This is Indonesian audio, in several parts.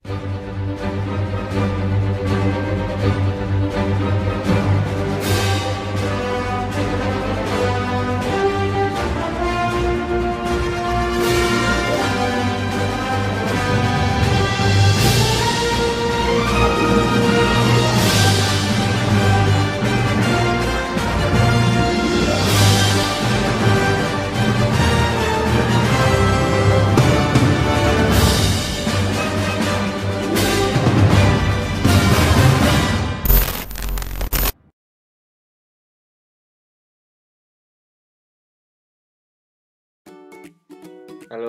Halo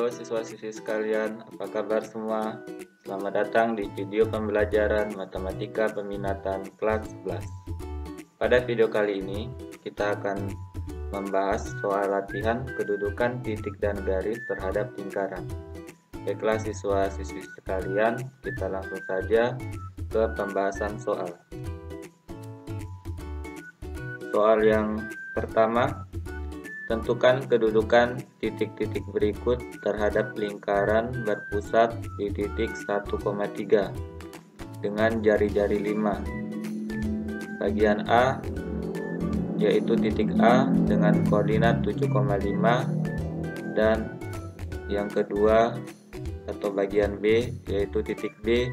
siswa-siswi sekalian, apa kabar semua? Selamat datang di video pembelajaran Matematika Peminatan kelas 11. Pada video kali ini, kita akan membahas soal latihan kedudukan titik dan garis terhadap lingkaran. Baiklah siswa-siswi sekalian, kita langsung saja ke pembahasan soal. Soal yang pertama, tentukan kedudukan titik-titik berikut terhadap lingkaran berpusat di titik 1,3 dengan jari-jari 5. Bagian A yaitu titik A dengan koordinat 7,5 dan yang kedua atau bagian B yaitu titik B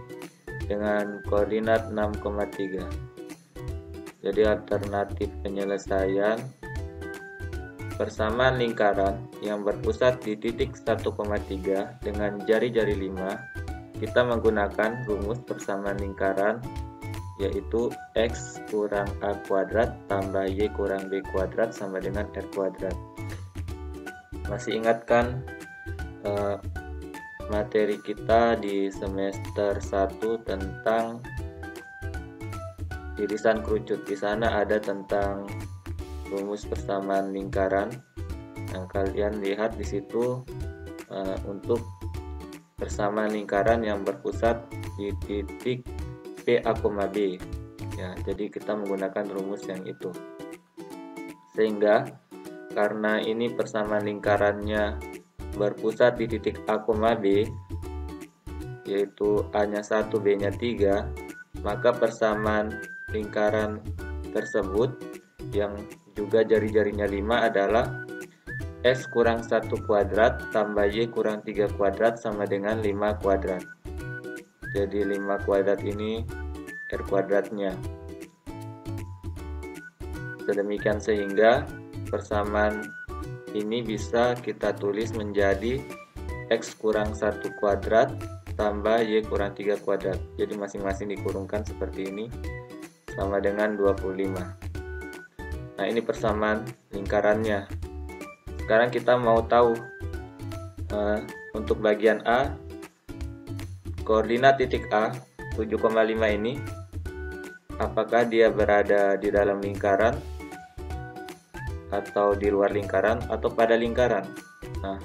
dengan koordinat 6,3. Jadi alternatif penyelesaian persamaan lingkaran yang berpusat di titik 1,3 dengan jari-jari 5, kita menggunakan rumus persamaan lingkaran yaitu X kurang A kuadrat tambah Y kurang B kuadrat sama dengan R kuadrat. Masih ingatkan materi kita di semester 1 tentang irisan kerucut. Di sana ada tentang rumus persamaan lingkaran yang kalian lihat di situ untuk persamaan lingkaran yang berpusat di titik PA, B. Ya, jadi kita menggunakan rumus yang itu. Sehingga karena ini persamaan lingkarannya berpusat di titik A, B, yaitu A-nya 1, B-nya 3, maka persamaan lingkaran tersebut yang juga jari-jarinya 5 adalah X kurang 1 kuadrat tambah Y kurang 3 kuadrat sama dengan 5 kuadrat. Jadi 5 kuadrat ini R kuadratnya. Sedemikian sehingga persamaan ini bisa kita tulis menjadi X kurang 1 kuadrat tambah Y kurang 3 kuadrat. Jadi masing-masing dikurungkan seperti ini sama dengan 25. Nah, ini persamaan lingkarannya. Sekarang kita mau tahu untuk bagian A, koordinat titik A 7,5 ini apakah dia berada di dalam lingkaran atau di luar lingkaran atau pada lingkaran. Nah,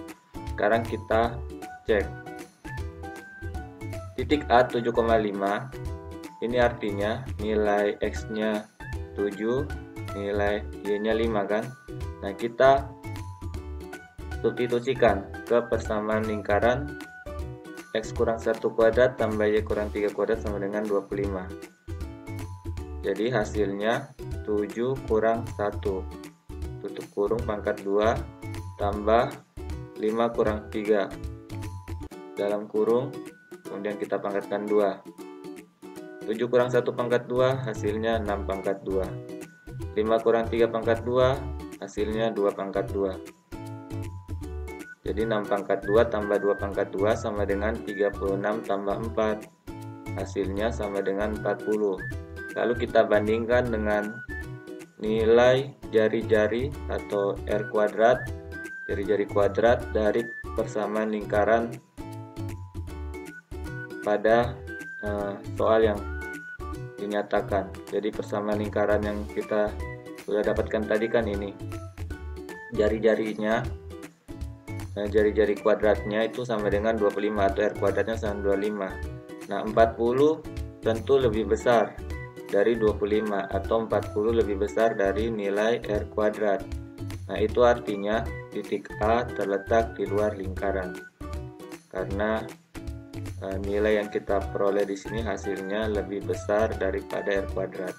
sekarang kita cek. Titik A 7,5 ini artinya nilai X-nya 7, nilai Y-nya 5 kan. Nah, kita substitusikan ke persamaan lingkaran X kurang 1 kuadrat tambah Y kurang 3 kuadrat sama dengan 25. Jadi hasilnya 7 kurang 1 tutup kurung pangkat 2 tambah 5 kurang 3 dalam kurung, kemudian kita pangkatkan 2. 7 kurang 1 pangkat 2 hasilnya 6 pangkat 2. 5 kurang 3 pangkat 2 hasilnya 2 pangkat 2. Jadi 6 pangkat 2 tambah 2 pangkat 2 sama dengan 36 tambah 4. Hasilnya sama dengan 40. Lalu kita bandingkan dengan nilai jari-jari atau R kuadrat, jari-jari kuadrat dari persamaan lingkaran pada soal yang dinyatakan. Jadi persamaan lingkaran yang kita sudah dapatkan tadi kan ini jari-jarinya, jari-jari kuadratnya itu sama dengan 25 atau R kuadratnya sama 25. Nah, 40 tentu lebih besar dari 25 atau 40 lebih besar dari nilai R kuadrat. Nah, itu artinya titik A terletak di luar lingkaran karena nilai yang kita peroleh di sini hasilnya lebih besar daripada R kuadrat.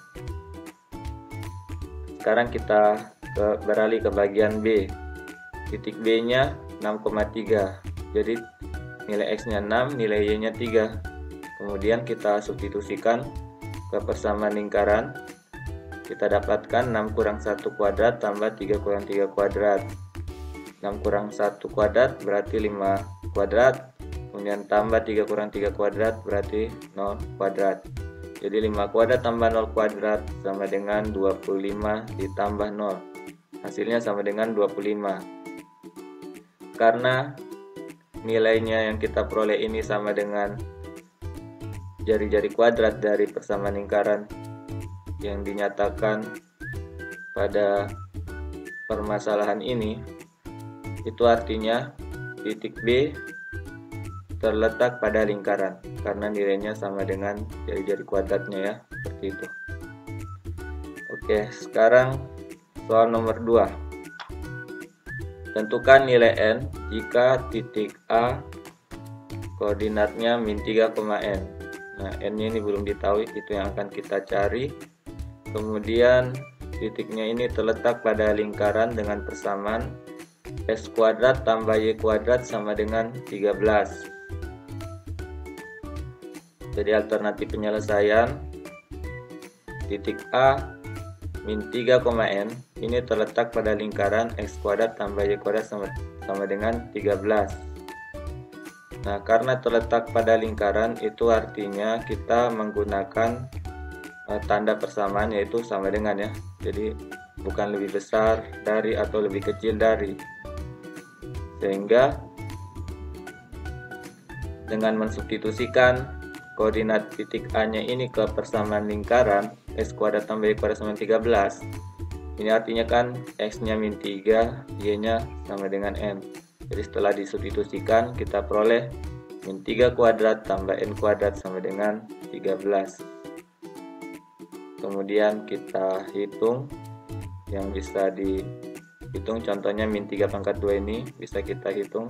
Sekarang kita beralih ke bagian B. Titik B nya 6,3. Jadi nilai X nya 6, nilai Y nya 3. Kemudian kita substitusikan ke persamaan lingkaran. Kita dapatkan 6 kurang 1 kuadrat tambah 3 kurang 3 kuadrat. 6 kurang 1 kuadrat berarti 5 kuadrat. Kemudian tambah 3 kurang 3 kuadrat berarti 0 kuadrat. Jadi 5 kuadrat tambah 0 kuadrat sama dengan 25 ditambah 0. Hasilnya sama dengan 25. Karena nilainya yang kita peroleh ini sama dengan jari-jari kuadrat dari persamaan lingkaran yang dinyatakan pada permasalahan ini, itu artinya titik B terletak pada lingkaran karena nilainya sama dengan jari-jari kuadratnya ya, seperti itu. Oke, sekarang soal nomor 2. Tentukan nilai N jika titik A koordinatnya min 3,N. Nah, N-nya ini belum ditahui, itu yang akan kita cari. Kemudian titiknya ini terletak pada lingkaran dengan persamaan S kuadrat tambah Y kuadrat sama dengan 13. Jadi alternatif penyelesaian titik A min 3,N ini terletak pada lingkaran X kuadrat tambah Y kuadrat sama dengan 13. Nah, karena terletak pada lingkaran itu artinya kita menggunakan tanda persamaan yaitu sama dengan ya. Jadi bukan lebih besar dari atau lebih kecil dari. Sehingga dengan mensubstitusikan koordinat titik A-nya ini ke persamaan lingkaran S kuadrat tambah Y kuadrat sama 13. Ini artinya kan X-nya min 3, Y-nya sama dengan N. Jadi setelah disubstitusikan kita peroleh min 3 kuadrat tambah N kuadrat sama dengan 13. Kemudian kita hitung yang bisa dihitung, contohnya min 3 pangkat 2 ini bisa kita hitung.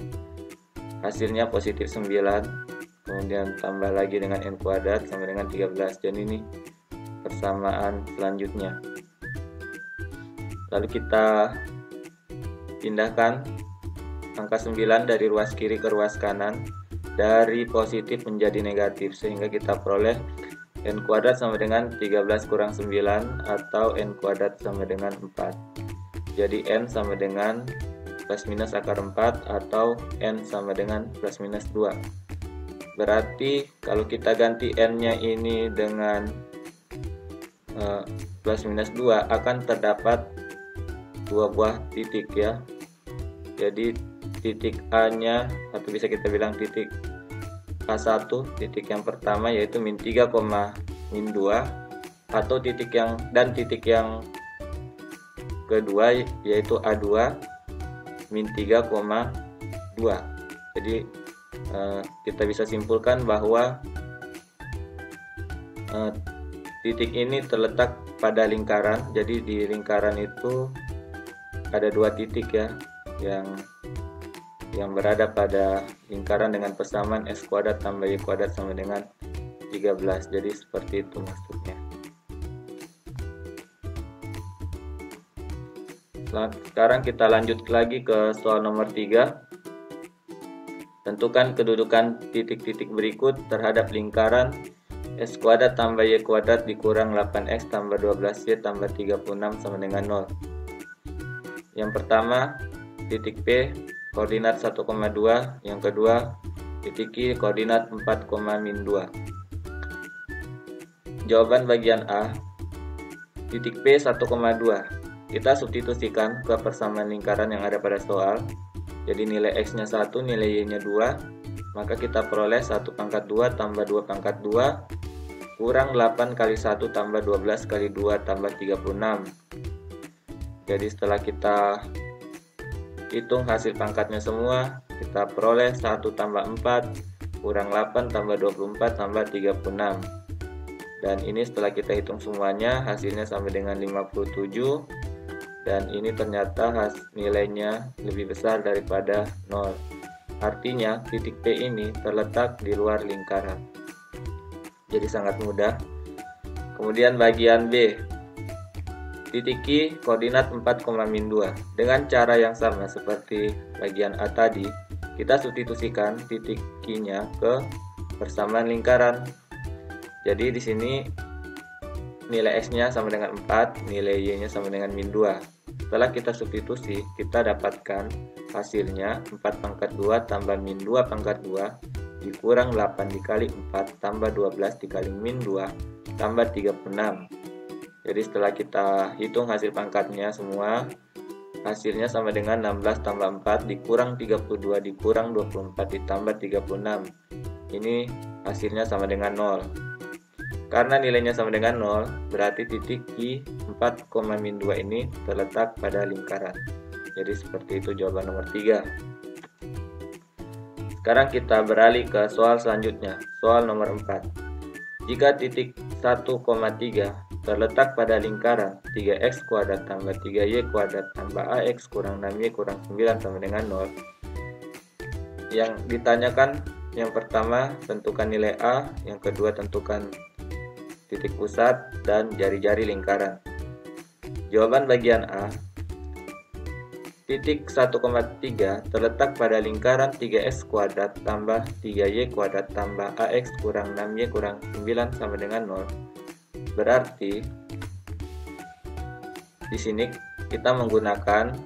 Hasilnya positif 9. Kemudian tambah lagi dengan N kuadrat sama dengan 13. Dan ini persamaan selanjutnya. Lalu kita pindahkan angka 9 dari ruas kiri ke ruas kanan, dari positif menjadi negatif, sehingga kita peroleh N kuadrat sama dengan 13 kurang 9 atau N kuadrat sama dengan 4. Jadi N sama dengan plus minus akar 4 atau N sama dengan plus minus 2. Berarti kalau kita ganti N-nya ini dengan plus minus 2 akan terdapat dua buah titik ya. Jadi titik A-nya atau bisa kita bilang titik A1, titik yang pertama yaitu min 3, min 2, atau titik yang kedua yaitu A2 min 3,2. Jadi kita bisa simpulkan bahwa titik ini terletak pada lingkaran. Jadi di lingkaran itu ada dua titik ya yang berada pada lingkaran dengan persamaan S kuadrat tambah Y kuadrat sama dengan 13. Jadi seperti itu maksudnya. Sekarang kita lanjut lagi ke soal nomor 3. Tentukan kedudukan titik-titik berikut terhadap lingkaran S kuadrat tambah Y kuadrat dikurang 8X tambah 12Y tambah 36 sama dengan 0. Yang pertama, titik P koordinat 1,2, yang kedua titik Q koordinat 4,-2. Jawaban bagian A, titik P 1,2. Kita substitusikan ke persamaan lingkaran yang ada pada soal. Jadi nilai X-nya 1, nilai Y-nya 2, maka kita peroleh 1 pangkat 2 tambah 2 pangkat 2 kurang 8 kali 1 tambah 12 kali 2 tambah 36. Jadi setelah kita hitung hasil pangkatnya semua, kita peroleh 1 tambah 4 kurang 8 tambah 24 tambah 36. Dan ini setelah kita hitung semuanya hasilnya sama dengan 57. Dan ini ternyata nilainya lebih besar daripada 0. artinya titik P ini terletak di luar lingkaran. Jadi sangat mudah. Kemudian bagian B, titik Q koordinat 4,-2. Dengan cara yang sama seperti bagian A tadi, kita substitusikan titik Q-nya ke persamaan lingkaran. Jadi di sini nilai X-nya sama dengan 4, nilai Y-nya sama dengan -2. Setelah kita substitusi, kita dapatkan hasilnya 4/2 tambah -2/2 dikurang 8 dikali 4 tambah 12 dikali -2 tambah 36. Jadi setelah kita hitung hasil pangkatnya semua, hasilnya sama dengan 16 tambah 4 dikurang 32 dikurang 24 ditambah 36. Ini hasilnya sama dengan 0. Karena nilainya sama dengan 0, berarti titik Q 4,-2 ini terletak pada lingkaran. Jadi seperti itu jawaban nomor 3. Sekarang kita beralih ke soal selanjutnya, soal nomor 4. Jika titik 1,3 terletak pada lingkaran 3x kuadrat tambah 3y kuadrat tambah ax kurang 6y kurang 9 sama dengan 0. Yang ditanyakan yang pertama tentukan nilai A, yang kedua tentukan titik pusat dan jari-jari lingkaran. Jawaban bagian A, titik 1,3 terletak pada lingkaran 3x kuadrat tambah 3y kuadrat tambah ax kurang 6y kurang 9 sama dengan 0. Berarti di sini kita menggunakan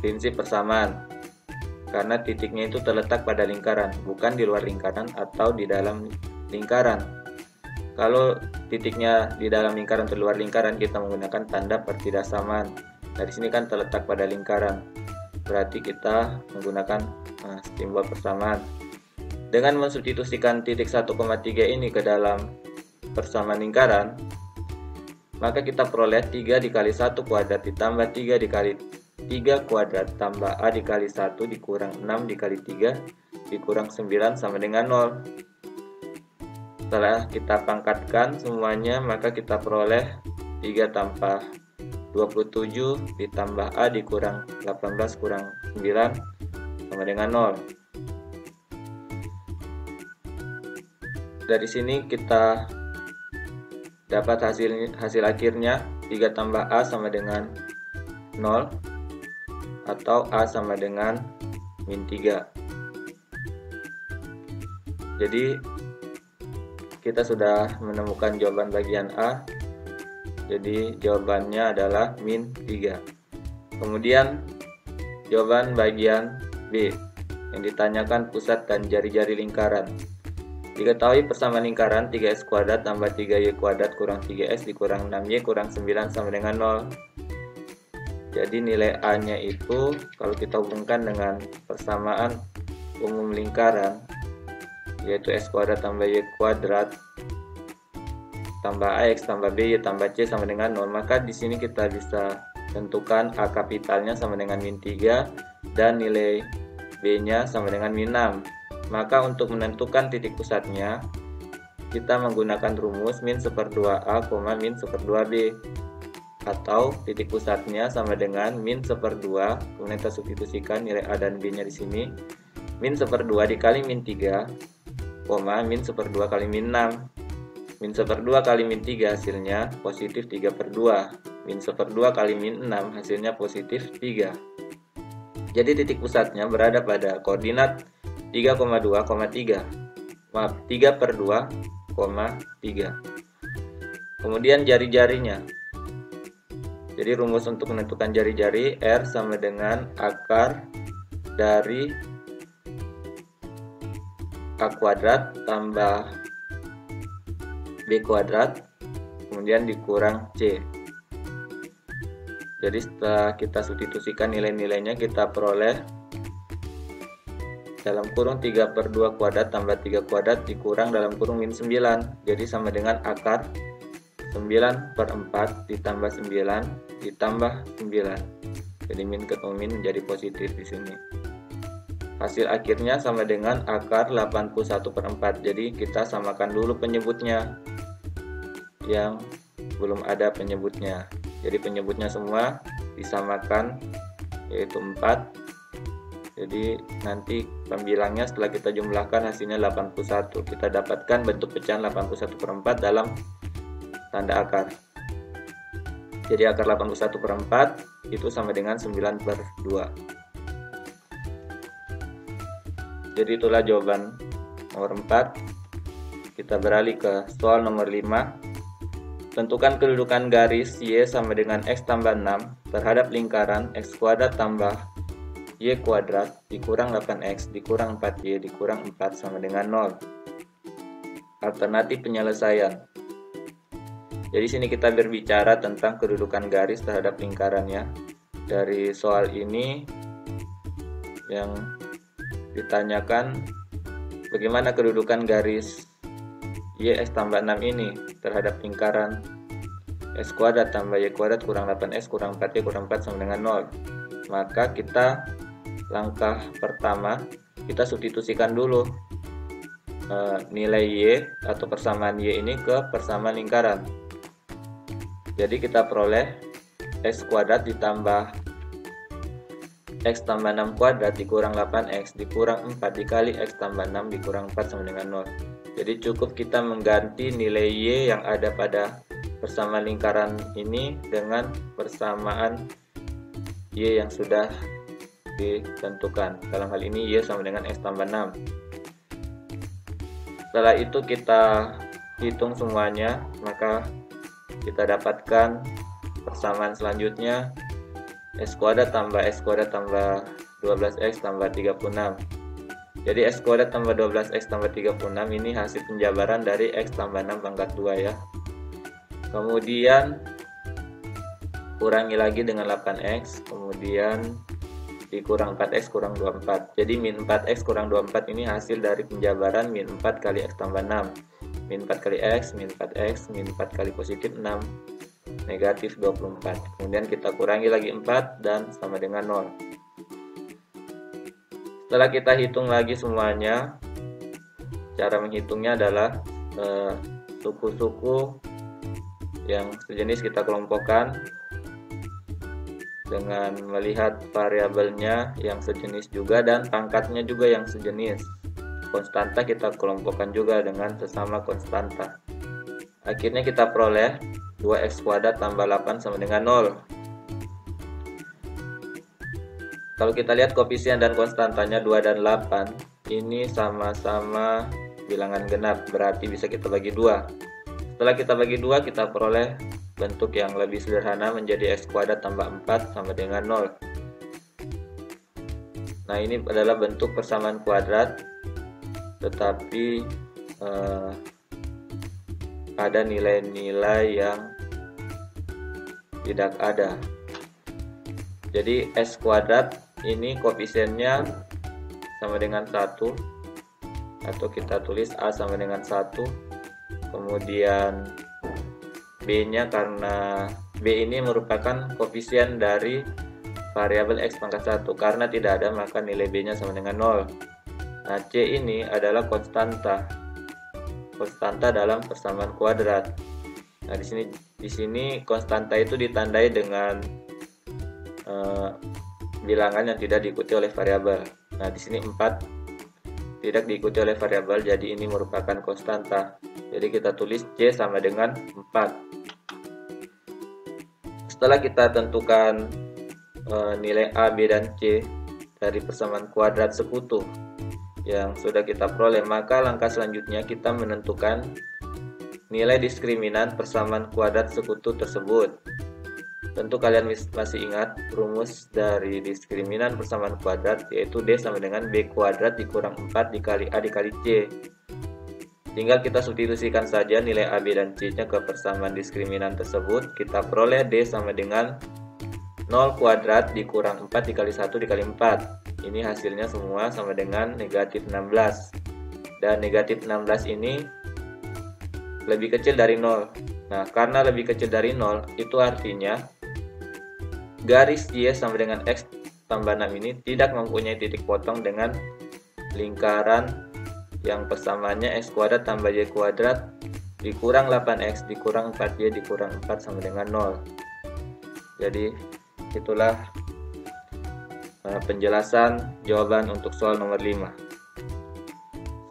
prinsip persamaan karena titiknya itu terletak pada lingkaran, bukan di luar lingkaran atau di dalam lingkaran. Kalau titiknya di dalam lingkaran atau luar lingkaran, kita menggunakan tanda pertidaksamaan. Nah, di sini kan terletak pada lingkaran, berarti kita menggunakan simbol persamaan. Dengan mensubstitusikan titik 1,3 ini ke dalam persamaan lingkaran, maka kita peroleh 3 dikali 1 kuadrat ditambah 3 dikali 3 kuadrat tambah A dikali 1 dikurang 6 dikali 3 dikurang 9 sama dengan 0. Setelah kita pangkatkan semuanya, maka kita peroleh 3 tambah 27 ditambah A dikurang 18 kurang 9 sama dengan 0. Dari sini kita dapat hasil akhirnya 3 tambah A sama dengan 0 atau A sama dengan -3. Jadi kita sudah menemukan jawaban bagian A. Jadi jawabannya adalah -3. Kemudian jawaban bagian B yang ditanyakan pusat dan jari-jari lingkaran. Diketahui persamaan lingkaran 3x kuadrat tambah 3y kuadrat kurang 3x dikurang 6y kurang 9 sama dengan 0. Jadi nilai A nya itu kalau kita hubungkan dengan persamaan umum lingkaran, yaitu x kuadrat tambah y kuadrat tambah ax tambah by tambah c sama dengan 0, maka di sini kita bisa tentukan A kapitalnya sama dengan -3 dan nilai B nya sama dengan -6. Maka untuk menentukan titik pusatnya, kita menggunakan rumus min1/2A, min1/2B, atau titik pusatnya sama dengan min1/2, kemudian kita substitusikan nilai A dan B nya di sini, min1/2 dikali -3, min1/2 kali -6. min1/2 kali -3 hasilnya positif 3/2, min1/2 kali -6 hasilnya positif 3. Jadi titik pusatnya berada pada koordinat 3,2,3. Maaf, 3/2,3. Kemudian jari-jarinya. Jadi rumus untuk menentukan jari-jari, R sama dengan akar dari A kuadrat tambah B kuadrat kemudian dikurang C. Jadi setelah kita substitusikan nilai-nilainya, kita peroleh dalam kurung 3/2 kuadrat tambah 3 kuadrat dikurang dalam kurung -9. Jadi sama dengan akar 9/4 ditambah 9 ditambah 9. Jadi min ketemu min menjadi positif di sini. Hasil akhirnya sama dengan akar 81/4. Jadi kita samakan dulu penyebutnya yang belum ada penyebutnya. Jadi penyebutnya semua disamakan, yaitu 4 Jadi nanti pembilangnya setelah kita jumlahkan hasilnya 81. Kita dapatkan bentuk pecahan 81/4 dalam tanda akar. Jadi akar 81/4 itu sama dengan 9/2. Jadi itulah jawaban nomor 4. Kita beralih ke soal nomor 5. Tentukan kedudukan garis Y sama dengan X tambah 6 terhadap lingkaran X kuadrat tambah Y kuadrat dikurang 8X dikurang 4Y dikurang 4 sama dengan 0. Alternatif penyelesaian. Jadi sini kita berbicara tentang kedudukan garis terhadap lingkarannya. Dari soal ini yang ditanyakan bagaimana kedudukan garis Y X tambah 6 ini terhadap lingkaran X kuadrat tambah Y kuadrat kurang 8X kurang 4Y kurang 4 sama dengan 0. Maka kita langkah pertama kita substitusikan dulu nilai Y atau persamaan Y ini ke persamaan lingkaran. Jadi kita peroleh X kuadrat ditambah X tambah 6 kuadrat dikurang 8X dikurang 4 dikali X tambah 6 dikurang 4 sama dengan 0. Jadi cukup kita mengganti nilai Y yang ada pada persamaan lingkaran ini dengan persamaan Y yang sudah ditentukan. Dalam hal ini Y sama dengan X tambah 6. Setelah itu kita hitung semuanya, maka kita dapatkan persamaan selanjutnya X kuadrat tambah X kuadrat tambah 12X tambah 36. Jadi X kuadrat tambah 12X tambah 36 ini hasil penjabaran dari X tambah 6 pangkat 2 ya. Kemudian kurangi lagi dengan 8X, kemudian dikurang 4X kurang 24. Jadi min 4X kurang 24 ini hasil dari penjabaran min 4 kali X tambah 6. Min 4 kali X, min 4X, min 4 kali positif 6, negatif 24. Kemudian kita kurangi lagi 4 dan sama dengan 0. Setelah kita hitung lagi semuanya, cara menghitungnya adalah suku-suku yang sejenis kita kelompokkan dengan melihat variabelnya yang sejenis juga dan pangkatnya juga yang sejenis. Konstanta kita kelompokkan juga dengan sesama konstanta. Akhirnya kita peroleh 2X kuadrat tambah 8 sama dengan 0. Kalau kita lihat koefisien dan konstantanya 2 dan 8 ini sama-sama bilangan genap, berarti bisa kita bagi 2. Setelah kita bagi 2 kita peroleh bentuk yang lebih sederhana menjadi X kuadrat tambah 4 sama dengan 0. Nah ini adalah bentuk persamaan kuadrat, tetapi ada nilai-nilai yang tidak ada. Jadi X kuadrat ini koefisiennya sama dengan 1, atau kita tulis A sama dengan 1. Kemudian B nya, karena B ini merupakan koefisien dari variabel X pangkat 1, karena tidak ada maka nilai B nya sama dengan 0. Nah, C ini adalah konstanta dalam persamaan kuadrat. Nah, di sini konstanta itu ditandai dengan bilangan yang tidak diikuti oleh variabel. Nah, di sini 4 tidak diikuti oleh variabel, jadi ini merupakan konstanta. Jadi kita tulis C sama dengan 4. Setelah kita tentukan nilai A, B, dan C dari persamaan kuadrat sekutu yang sudah kita peroleh, maka langkah selanjutnya kita menentukan nilai diskriminan persamaan kuadrat sekutu tersebut. Tentu kalian masih ingat rumus dari diskriminan persamaan kuadrat, yaitu D sama dengan B kuadrat dikurang 4 dikali A dikali C. Tinggal kita substitusikan saja nilai A, B, dan C nya ke persamaan diskriminan tersebut. Kita peroleh D sama dengan 0 kuadrat dikurang 4 dikali 1 dikali 4. Ini hasilnya semua sama dengan negatif 16. Dan negatif 16 ini lebih kecil dari 0. Nah, karena lebih kecil dari 0, itu artinya garis Y sama dengan X tambah 6 ini tidak mempunyai titik potong dengan lingkaran yang persamaannya X kuadrat tambah Y kuadrat dikurang 8X dikurang 4Y dikurang 4 sama dengan 0. Jadi itulah penjelasan jawaban untuk soal nomor 5.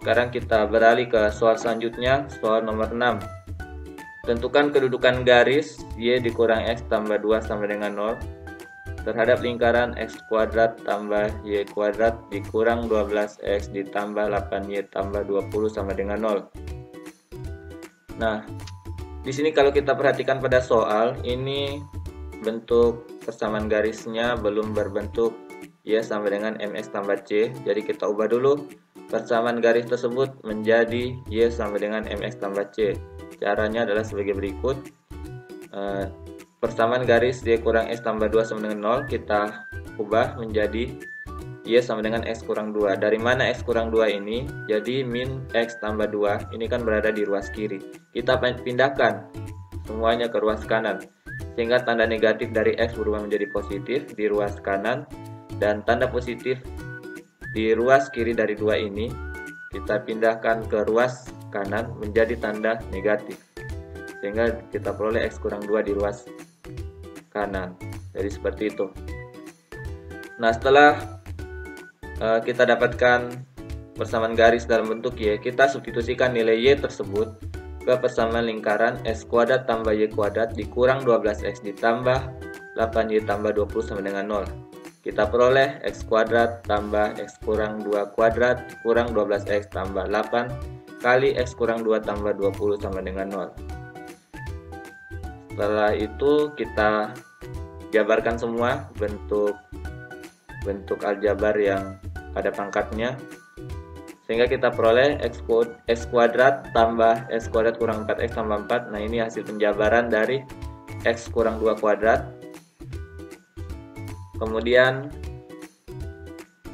Sekarang kita beralih ke soal selanjutnya, soal nomor 6. Tentukan kedudukan garis Y dikurang X tambah 2 sama dengan 0 terhadap lingkaran X kuadrat tambah Y kuadrat dikurang 12X ditambah 8Y tambah 20 sama dengan 0. Nah, di sini kalau kita perhatikan pada soal, ini bentuk persamaan garisnya belum berbentuk Y sama dengan MX tambah C. Jadi kita ubah dulu persamaan garis tersebut menjadi Y sama dengan MX tambah C. Caranya adalah sebagai berikut. Persamaan garis Y kurang X tambah 2 sama dengan 0 kita ubah menjadi Y sama dengan X kurang 2. Dari mana X kurang 2 ini? Jadi min X tambah 2 ini kan berada di ruas kiri. Kita pindahkan semuanya ke ruas kanan, sehingga tanda negatif dari X berubah menjadi positif di ruas kanan, dan tanda positif di ruas kiri dari 2 ini kita pindahkan ke ruas kanan menjadi tanda negatif, sehingga kita peroleh X kurang 2 di ruas kanan. Jadi seperti itu. Nah, setelah kita dapatkan persamaan garis dalam bentuk Y, kita substitusikan nilai Y tersebut ke persamaan lingkaran X kuadrat tambah Y kuadrat dikurang 12X ditambah 8Y tambah 20 sama dengan 0. Kita peroleh X kuadrat tambah X kurang 2 kuadrat kurang 12X tambah 8 kali X kurang 2 tambah 20 sama dengan 0. Setelah itu kita jabarkan semua bentuk aljabar yang pada pangkatnya, sehingga kita peroleh X kuadrat tambah X kuadrat kurang 4X tambah 4. Nah, ini hasil penjabaran dari X kurang 2 kuadrat. Kemudian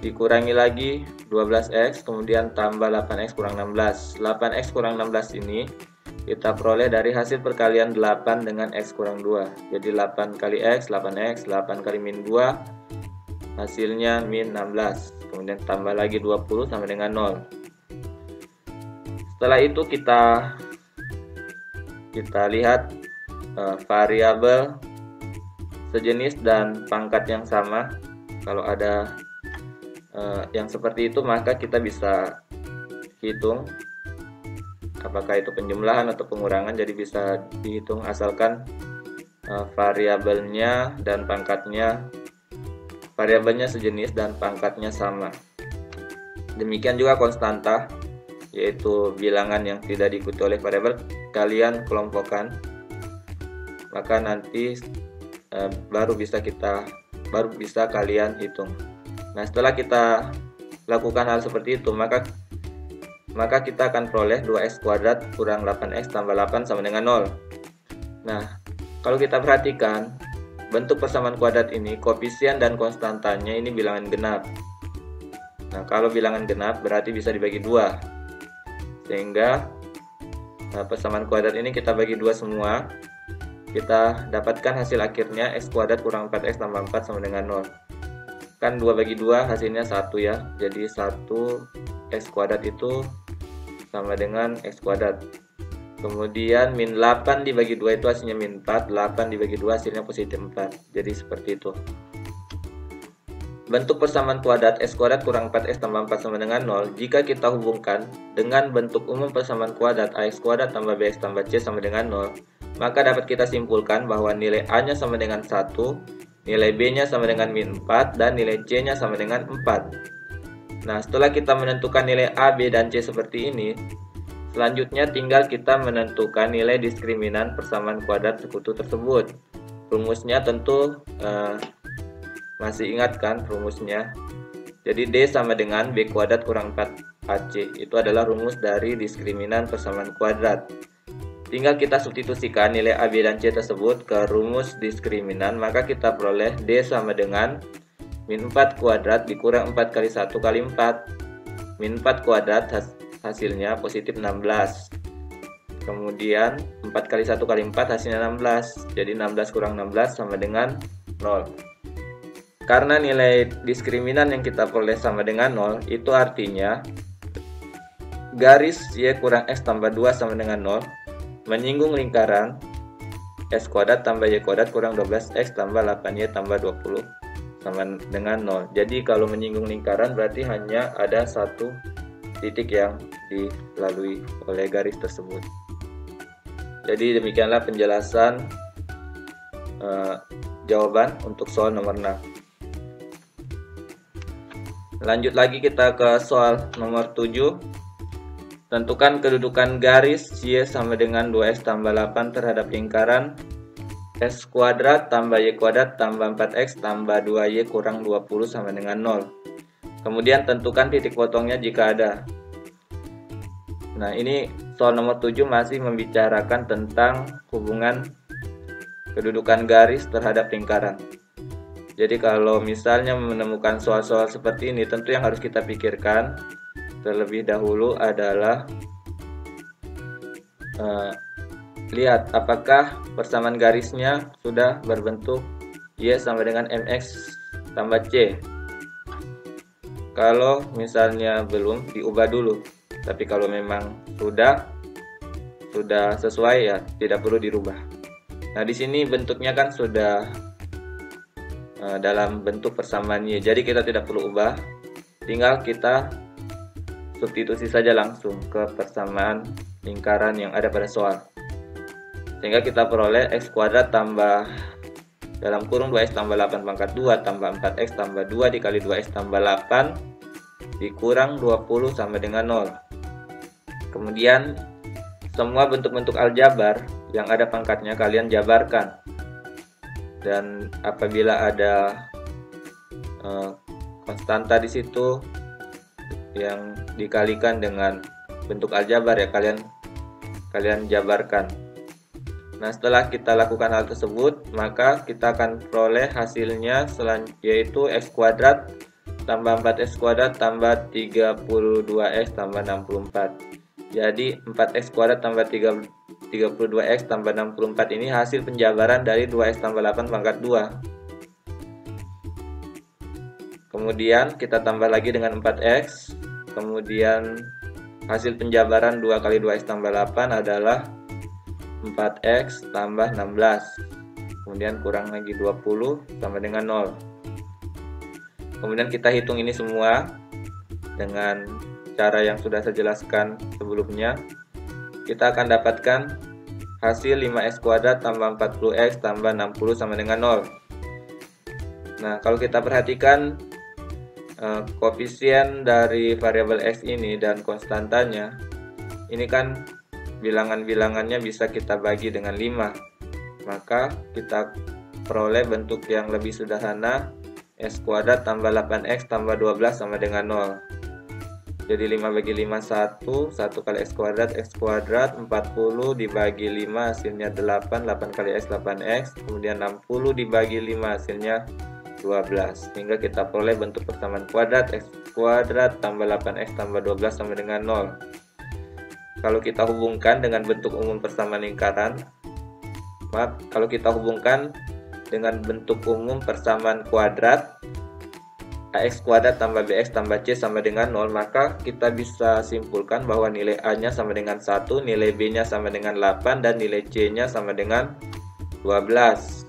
dikurangi lagi 12X, kemudian tambah 8X kurang 16. 8X kurang 16 ini kita peroleh dari hasil perkalian 8 dengan X kurang 2. Jadi 8 kali X, 8X, 8 kali min 2, hasilnya min 16. Kemudian tambah lagi 20 sama dengan 0. Setelah itu kita lihat variabel sejenis dan pangkat yang sama. Kalau ada yang seperti itu, maka kita bisa hitung apakah itu penjumlahan atau pengurangan. Jadi bisa dihitung asalkan variabelnya dan pangkatnya, variabelnya sejenis dan pangkatnya sama. Demikian juga konstanta, yaitu bilangan yang tidak diikuti oleh variabel, kalian kelompokkan, maka nanti baru bisa kalian hitung. Nah, setelah kita lakukan hal seperti itu, maka kita akan peroleh 2x kuadrat kurang 8x tambah 8 sama dengan 0. Nah, kalau kita perhatikan bentuk persamaan kuadrat ini, koefisien dan konstantanya ini bilangan genap. Nah, kalau bilangan genap berarti bisa dibagi 2, sehingga persamaan kuadrat ini kita bagi 2 semua. Kita dapatkan hasil akhirnya X kuadrat kurang 4X tambah 4 sama dengan 0. Kan 2 bagi 2 hasilnya 1 ya. Jadi 1 X kuadrat itu sama dengan X kuadrat. Kemudian min 8 dibagi 2 itu hasilnya min 4. 8 dibagi 2 hasilnya positif 4. Jadi seperti itu. Bentuk persamaan kuadrat X kuadrat kurang 4X tambah 4 sama dengan 0 jika kita hubungkan dengan bentuk umum persamaan kuadrat AX kuadrat tambah BX tambah C sama dengan 0, maka dapat kita simpulkan bahwa nilai A-nya sama dengan 1, nilai B-nya sama dengan min 4, dan nilai C-nya sama dengan 4. Nah, setelah kita menentukan nilai A, B, dan C seperti ini, selanjutnya tinggal kita menentukan nilai diskriminan persamaan kuadrat sekutu tersebut. Rumusnya tentu masih ingat kan rumusnya? Jadi D sama dengan B kuadrat kurang 4AC. Itu adalah rumus dari diskriminan persamaan kuadrat. Tinggal kita substitusikan nilai A, B, dan C tersebut ke rumus diskriminan, maka kita peroleh D sama dengan min 4 kuadrat dikurang 4 kali 1 kali 4. Min 4 kuadrat hasilnya positif 16. Kemudian 4 kali 1 kali 4 hasilnya 16. Jadi 16 kurang 16 sama dengan 0. Karena nilai diskriminan yang kita peroleh sama dengan 0, itu artinya garis Y kurang X tambah 2 sama dengan 0 menyinggung lingkaran X kuadrat tambah Y kuadrat kurang 12X tambah 8Y tambah 20 sama dengan 0. Jadi kalau menyinggung lingkaran berarti hanya ada satu titik yang dilalui oleh garis tersebut. Jadi demikianlah penjelasan jawaban untuk soal nomor 6. Lanjut lagi kita ke soal nomor 7. Tentukan kedudukan garis Y sama dengan 2x tambah 8 terhadap lingkaran x kuadrat tambah y kuadrat tambah 4x tambah 2y kurang 20 sama dengan 0. Kemudian tentukan titik potongnya jika ada. Nah, ini soal nomor 7 masih membicarakan tentang hubungan kedudukan garis terhadap lingkaran. Jadi kalau misalnya menemukan soal-soal seperti ini, tentu yang harus kita pikirkan terlebih dahulu adalah lihat apakah persamaan garisnya sudah berbentuk Y sama dengan MX tambah C. Kalau misalnya belum, diubah dulu. Tapi kalau memang sudah sesuai, ya tidak perlu dirubah. Nah, di sini bentuknya kan sudah dalam bentuk persamaan Y. Jadi kita tidak perlu ubah. Tinggal kita substitusi saja langsung ke persamaan lingkaran yang ada pada soal. Sehingga kita peroleh x kuadrat tambah dalam kurung 2x tambah 8 pangkat 2 tambah 4x tambah 2 dikali 2x tambah 8 dikurang 20 sama dengan 0. Kemudian semua bentuk-bentuk aljabar yang ada pangkatnya kalian jabarkan. Dan apabila ada konstanta di situ yang dikalikan dengan bentuk aljabar, ya kalian jabarkan. Nah, setelah kita lakukan hal tersebut, maka kita akan peroleh hasilnya yaitu x kuadrat tambah 4x kuadrat tambah 32x tambah 64. Jadi 4x kuadrat tambah 32x tambah 64 ini hasil penjabaran dari 2x tambah 8 pangkat 2. Kemudian kita tambah lagi dengan 4x. Kemudian hasil penjabaran 2 kali 2x tambah 8 adalah 4x tambah 16. Kemudian kurang lagi 20 sama dengan 0. Kemudian kita hitung ini semua dengan cara yang sudah saya jelaskan sebelumnya. Kita akan dapatkan hasil 5x kuadrat tambah 40x tambah 60 sama dengan 0. Nah, kalau kita perhatikan koefisien dari variabel x ini dan konstantanya, ini kan bilangan-bilangannya bisa kita bagi dengan 5. Maka kita peroleh bentuk yang lebih sederhana, x kuadrat tambah 8x tambah 12 sama dengan 0. Jadi 5 bagi 5 1, 1 kali x kuadrat 40 dibagi 5 hasilnya 8, 8 kali x 8x, kemudian 60 dibagi 5 hasilnya 12. Sehingga kita peroleh bentuk persamaan kuadrat x kuadrat tambah 8x tambah 12 sama dengan 0. Kalau kita hubungkan dengan bentuk umum persamaan lingkaran, kalau kita hubungkan dengan bentuk umum persamaan kuadrat ax kuadrat tambah bx tambah c sama dengan 0, maka kita bisa simpulkan bahwa nilai a nya sama dengan 1, nilai b nya sama dengan 8, dan nilai c nya sama dengan 12.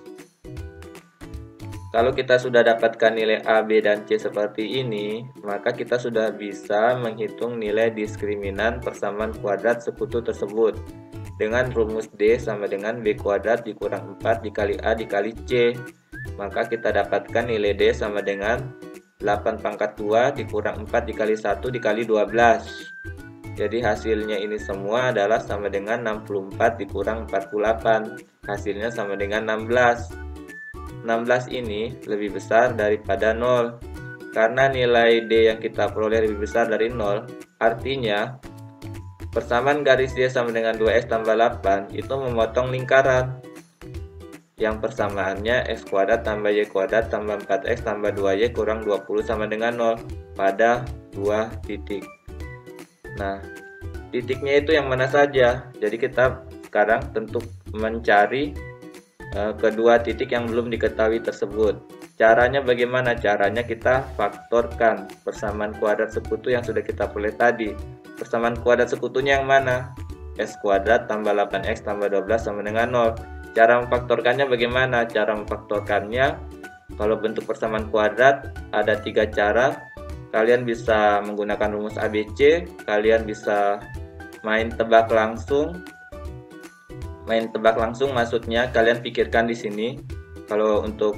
Kalau kita sudah dapatkan nilai a, b, dan c seperti ini, maka kita sudah bisa menghitung nilai diskriminan persamaan kuadrat sekutu tersebut dengan rumus d sama dengan b kuadrat dikurang 4 dikali a dikali c. Maka kita dapatkan nilai d sama dengan 8 pangkat 2 dikurang 4 dikali 1 dikali 12. Jadi hasilnya ini semua adalah sama dengan 64 dikurang 48. Hasilnya sama dengan 16. 16 ini lebih besar daripada 0. Karena nilai D yang kita peroleh lebih besar dari 0, artinya persamaan garis Y sama dengan 2x tambah 8 itu memotong lingkaran yang persamaannya x kuadrat tambah y kuadrat tambah 4x tambah 2y kurang 20 sama dengan 0 pada 2 titik. Nah, titiknya itu yang mana saja? Jadi kita sekarang tentu mencari kedua titik yang belum diketahui tersebut. Caranya bagaimana? Caranya kita faktorkan persamaan kuadrat sekutu yang sudah kita peroleh tadi. Persamaan kuadrat sekutunya yang mana? X kuadrat tambah 8x tambah 12 sama dengan 0. Cara memfaktorkannya bagaimana? Cara memfaktorkannya Kalau bentuk persamaan kuadrat ada 3 cara. Kalian bisa menggunakan rumus ABC, kalian bisa main tebak langsung. Main tebak langsung maksudnya kalian pikirkan di sini. Kalau untuk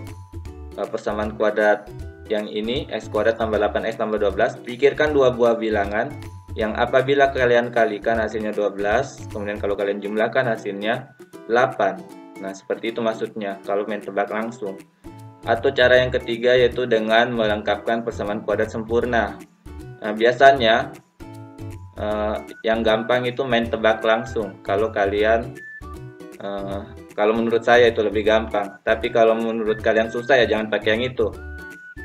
persamaan kuadrat yang ini, x kuadrat tambah 8x tambah 12, pikirkan dua buah bilangan yang apabila kalian kalikan hasilnya 12, kemudian kalau kalian jumlahkan hasilnya 8. Nah, seperti itu maksudnya kalau main tebak langsung. Atau cara yang ketiga yaitu dengan melengkapkan persamaan kuadrat sempurna. Nah, biasanya yang gampang itu main tebak langsung. Kalau kalian kalau menurut saya itu lebih gampang. Tapi kalau menurut kalian susah ya jangan pakai yang itu.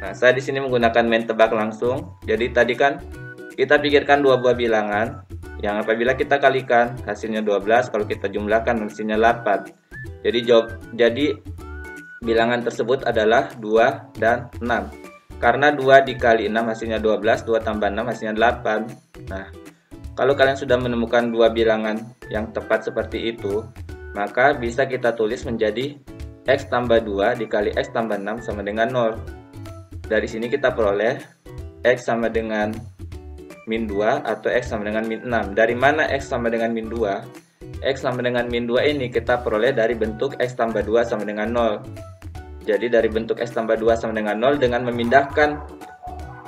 Nah, saya di sini menggunakan main tebak langsung. Jadi tadi kan kita pikirkan dua buah bilangan yang apabila kita kalikan hasilnya 12, kalau kita jumlahkan hasilnya 8. Jadi bilangan tersebut adalah 2 dan 6. Karena 2 dikali 6 hasilnya 12, 2 tambah 6 hasilnya 8. Nah, kalau kalian sudah menemukan dua bilangan yang tepat seperti itu, maka bisa kita tulis menjadi x tambah 2 dikali x tambah 6 sama dengan 0. Dari sini kita peroleh x sama dengan min 2 atau x sama dengan min 6. Dari mana x sama dengan min 2? X sama dengan min 2 ini kita peroleh dari bentuk x tambah 2 sama dengan 0. Jadi dari bentuk x tambah 2 sama dengan 0 dengan memindahkan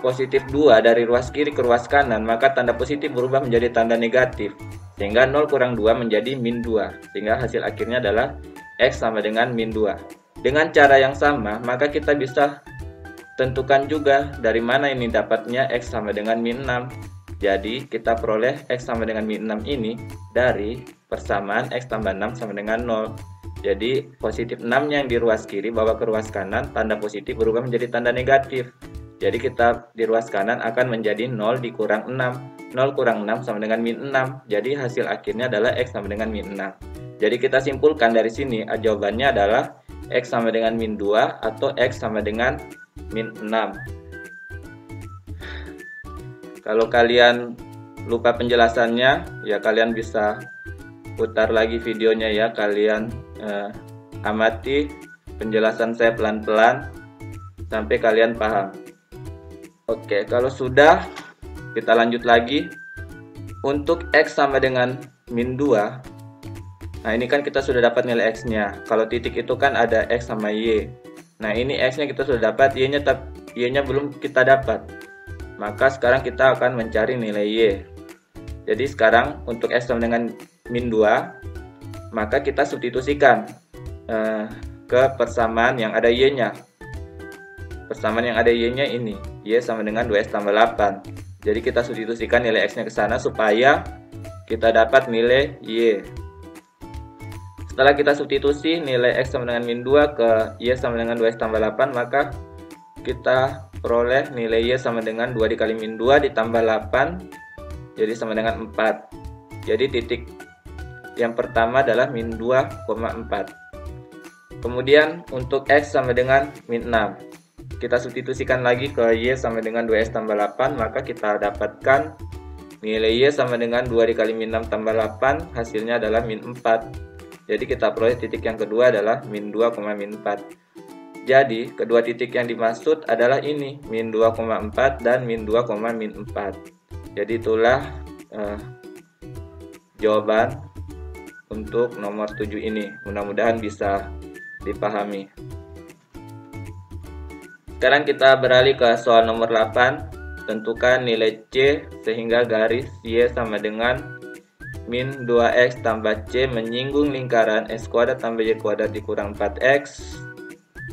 positif 2 dari ruas kiri ke ruas kanan, maka tanda positif berubah menjadi tanda negatif. Sehingga 0 kurang 2 menjadi min 2. Sehingga hasil akhirnya adalah x sama dengan min 2. Dengan cara yang sama, maka kita bisa tentukan juga dari mana ini dapatnya x sama dengan min 6. Jadi kita peroleh x sama dengan min 6 ini dari persamaan x tambah 6 sama dengan 0. Jadi positif 6 yang di ruas kiri bawa ke ruas kanan, tanda positif berubah menjadi tanda negatif. Jadi kita di ruas kanan akan menjadi 0 dikurang 6. 0 kurang 6 sama dengan min 6. Jadi hasil akhirnya adalah x sama dengan min 6. Jadi kita simpulkan dari sini jawabannya adalah x sama dengan min 2 atau x sama dengan min 6. Kalau kalian lupa penjelasannya, ya kalian bisa putar lagi videonya ya. Kalian amati penjelasan saya pelan-pelan sampai kalian paham. Oke, kalau sudah, kita lanjut lagi. Untuk x sama dengan min 2, nah ini kan kita sudah dapat nilai x-nya. Kalau titik itu kan ada x sama y. Nah ini x-nya kita sudah dapat, y-nya belum kita dapat. Maka sekarang kita akan mencari nilai y. Jadi sekarang untuk x sama dengan min 2, maka kita substitusikan ke persamaan yang ada y-nya. Persamaan yang ada y-nya ini, y sama dengan 2x tambah 8. Jadi kita substitusikan nilai x-nya ke sana supaya kita dapat nilai y. Setelah kita substitusi nilai x sama dengan min 2 ke y sama dengan 2x tambah 8, maka kita peroleh nilai y sama dengan 2 dikali min 2 ditambah 8, jadi sama dengan 4. Jadi titik yang pertama adalah min 2,4. Kemudian untuk x sama dengan min 6, kita substitusikan lagi ke y sama dengan 2x tambah 8, maka kita dapatkan nilai y sama dengan 2 dikali min 6 tambah 8, hasilnya adalah min 4. Jadi kita peroleh titik yang kedua adalah min 2,4. Jadi kedua titik yang dimaksud adalah ini, min 2,4 dan min 2,4. Jadi itulah jawaban untuk nomor 7 ini. Mudah-mudahan bisa dipahami. Sekarang kita beralih ke soal nomor 8. Tentukan nilai C sehingga garis Y sama dengan min 2x tambah C menyinggung lingkaran x kuadrat tambah y kuadrat dikurang 4x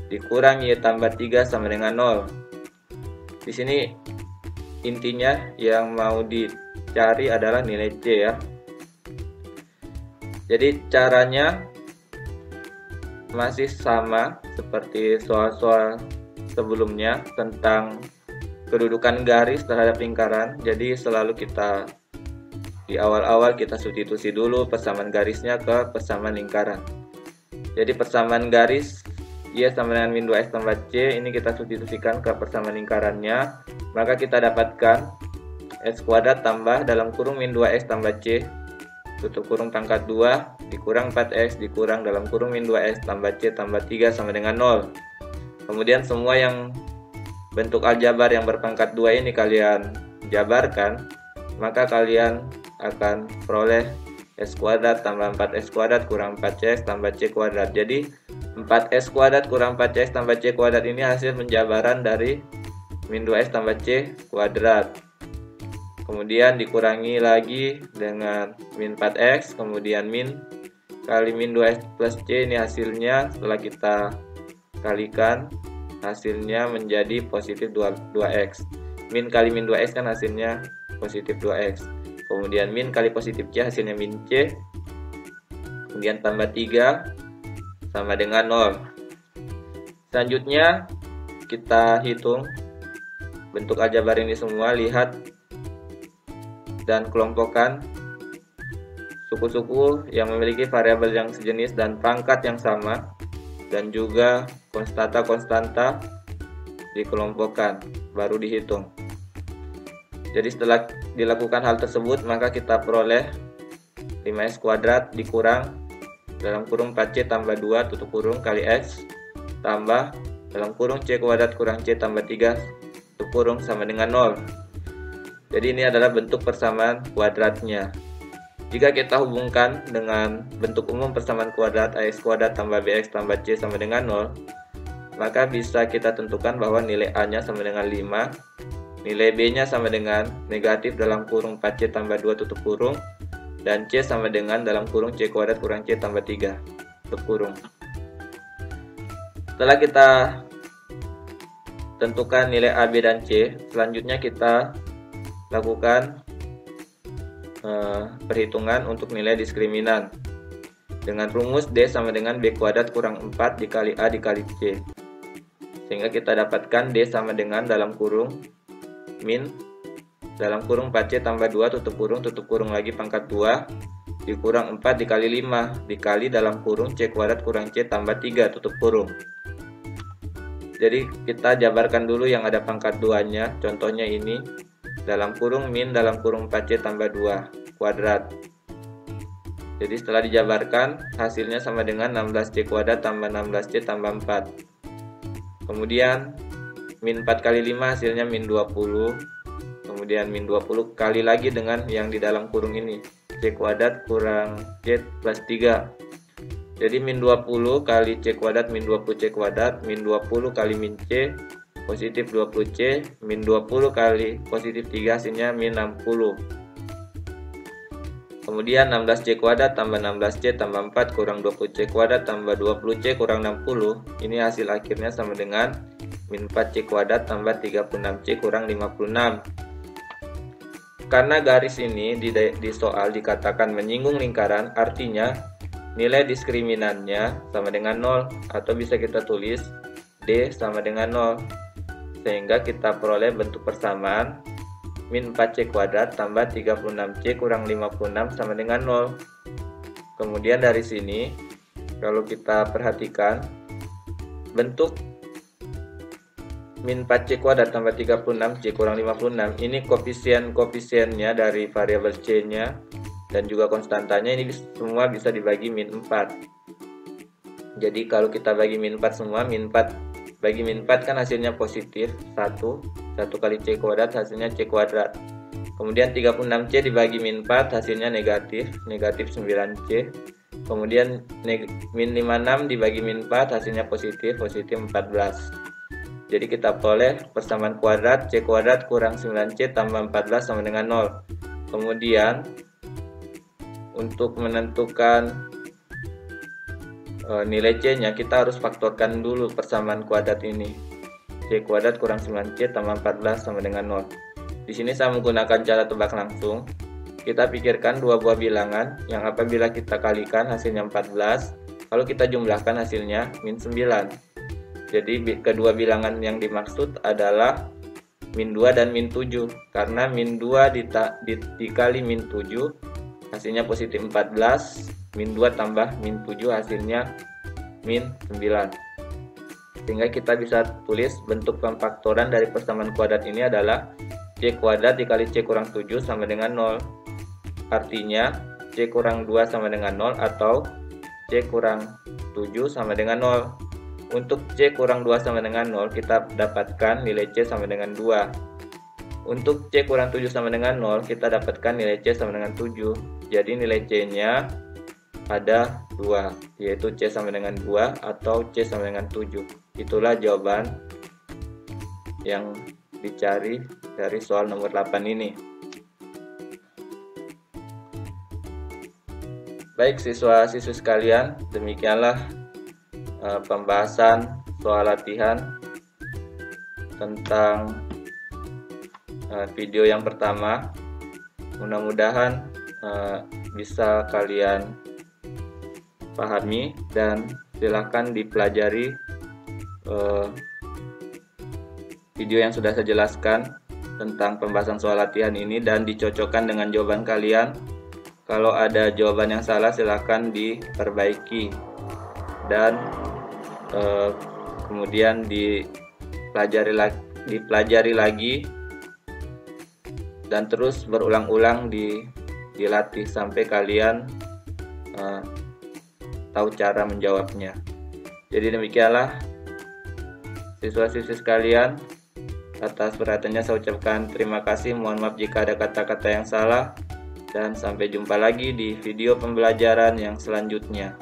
dikurang y tambah 3 sama dengan 0. Di sini intinya yang mau dicari adalah nilai C ya. Jadi caranya masih sama seperti soal-soal sebelumnya tentang kedudukan garis terhadap lingkaran. Jadi selalu kita di awal-awal kita substitusi dulu persamaan garisnya ke persamaan lingkaran. Jadi persamaan garis y sama dengan min 2x tambah c ini kita substitusikan ke persamaan lingkarannya, maka kita dapatkan x kuadrat tambah dalam kurung min 2x tambah c tutup kurung pangkat 2 dikurang 4x dikurang dalam kurung min 2x tambah c tambah 3 sama dengan 0. Kemudian semua yang bentuk aljabar yang berpangkat 2 ini kalian jabarkan, maka kalian akan peroleh S kuadrat tambah 4S kuadrat kurang 4CX tambah C kuadrat. Jadi 4S kuadrat kurang 4CX tambah C kuadrat ini hasil penjabaran dari min 2S tambah C kuadrat. Kemudian dikurangi lagi dengan min 4X, kemudian min kali min 2S plus C, ini hasilnya setelah kita kalikan hasilnya menjadi positif 2X. Min kali min 2X kan hasilnya positif 2X. Kemudian min kali positif C hasilnya min C. Kemudian tambah 3 sama dengan 0. Selanjutnya kita hitung bentuk aljabar ini semua, lihat dan kelompokkan suku-suku yang memiliki variabel yang sejenis dan pangkat yang sama, dan juga konstanta-konstanta dikelompokkan, baru dihitung. Jadi setelah dilakukan hal tersebut, maka kita peroleh 5S kuadrat dikurang dalam kurung 4C tambah 2 tutup kurung kali X tambah dalam kurung C kuadrat kurang C tambah 3 tutup kurung sama dengan 0. Jadi ini adalah bentuk persamaan kuadratnya. Jika kita hubungkan dengan bentuk umum persamaan kuadrat AX kuadrat tambah BX tambah C sama dengan 0, maka bisa kita tentukan bahwa nilai A nya sama dengan 5, nilai B nya sama dengan negatif dalam kurung 4C tambah 2 tutup kurung, dan C sama dengan dalam kurung C kuadrat kurang C tambah 3 tutup kurung. Setelah kita tentukan nilai A, B, dan C, selanjutnya kita lakukan perhitungan untuk nilai diskriminan dengan rumus D sama dengan B kuadrat kurang 4 dikali A dikali C, sehingga kita dapatkan D sama dengan dalam kurung min dalam kurung 4C tambah 2 tutup kurung lagi pangkat 2 dikurang 4 dikali 5 dikali dalam kurung C kuadrat kurang C tambah 3 tutup kurung. Jadi kita jabarkan dulu yang ada pangkat 2 nya, contohnya ini dalam kurung min dalam kurung 4C tambah 2 kuadrat. Jadi setelah dijabarkan hasilnya sama dengan 16C kuadrat tambah 16C tambah 4. Kemudian min 4 kali 5 hasilnya min 20. Kemudian min 20 kali lagi dengan yang di dalam kurung ini, C kuadrat kurang C plus 3. Jadi min 20 kali C kuadrat min 20 C kuadrat, min 20 kali min C positif 20C, min 20 kali positif 3 hasilnya min 60. Kemudian 16C kuadrat tambah 16C tambah 4 kurang 20C kuadrat tambah 20C kurang 60. Ini hasil akhirnya sama dengan min 4C kuadrat tambah 36C kurang 56. Karena garis ini di soal dikatakan menyinggung lingkaran, artinya nilai diskriminannya sama dengan 0, atau bisa kita tulis D sama dengan 0. Sehingga kita peroleh bentuk persamaan min 4C kuadrat tambah 36C kurang 56 sama dengan 0. Kemudian dari sini kalau kita perhatikan bentuk min 4C kuadrat tambah 36C kurang 56 ini koefisien-koefisiennya dari variabel C nya dan juga konstantanya ini semua bisa dibagi min 4. Jadi kalau kita bagi min 4 semua, min 4 bagi min 4 kan hasilnya positif 1 kali C kuadrat hasilnya C kuadrat. Kemudian 36C dibagi min 4 hasilnya negatif 9C. Kemudian min 56 dibagi min 4 hasilnya positif 14. Jadi kita peroleh persamaan kuadrat C kuadrat kurang 9C tambah 14 sama dengan 0. Kemudian untuk menentukan nilai C nya kita harus faktorkan dulu persamaan kuadrat ini. C kuadrat kurang 9C tambah 14 sama dengan 0. Di sini saya menggunakan cara tebak langsung. Kita pikirkan dua buah bilangan yang apabila kita kalikan hasilnya 14, kalau kita jumlahkan hasilnya min 9. Jadi kedua bilangan yang dimaksud adalah min 2 dan min 7. Karena min 2 dikali min 7 hasilnya positif 14, min 2 tambah min 7 hasilnya min 9. Sehingga kita bisa tulis bentuk pemfaktoran dari persamaan kuadrat ini adalah C kuadrat dikali C kurang 7 sama dengan 0. Artinya C kurang 2 sama dengan 0 atau C kurang 7 sama dengan 0. Untuk C kurang 2 sama dengan 0, kita dapatkan nilai C sama dengan 2. Untuk C kurang 7 sama dengan 0, kita dapatkan nilai C sama dengan 7. Jadi nilai C-nya ada 2, yaitu C sama dengan 2 atau C sama dengan 7. Itulah jawaban yang dicari dari soal nomor 8 ini. Baik siswa-siswi sekalian, demikianlah pembahasan soal latihan tentang video yang pertama. Mudah-mudahan bisa kalian pahami dan silakan dipelajari video yang sudah saya jelaskan tentang pembahasan soal latihan ini dan dicocokkan dengan jawaban kalian. Kalau ada jawaban yang salah silakan diperbaiki dan kemudian dipelajari lagi dan terus berulang-ulang dilatih sampai kalian tahu cara menjawabnya. Jadi demikianlah siswa-siswi sekalian, atas perhatiannya saya ucapkan terima kasih. Mohon maaf jika ada kata-kata yang salah dan sampai jumpa lagi di video pembelajaran yang selanjutnya.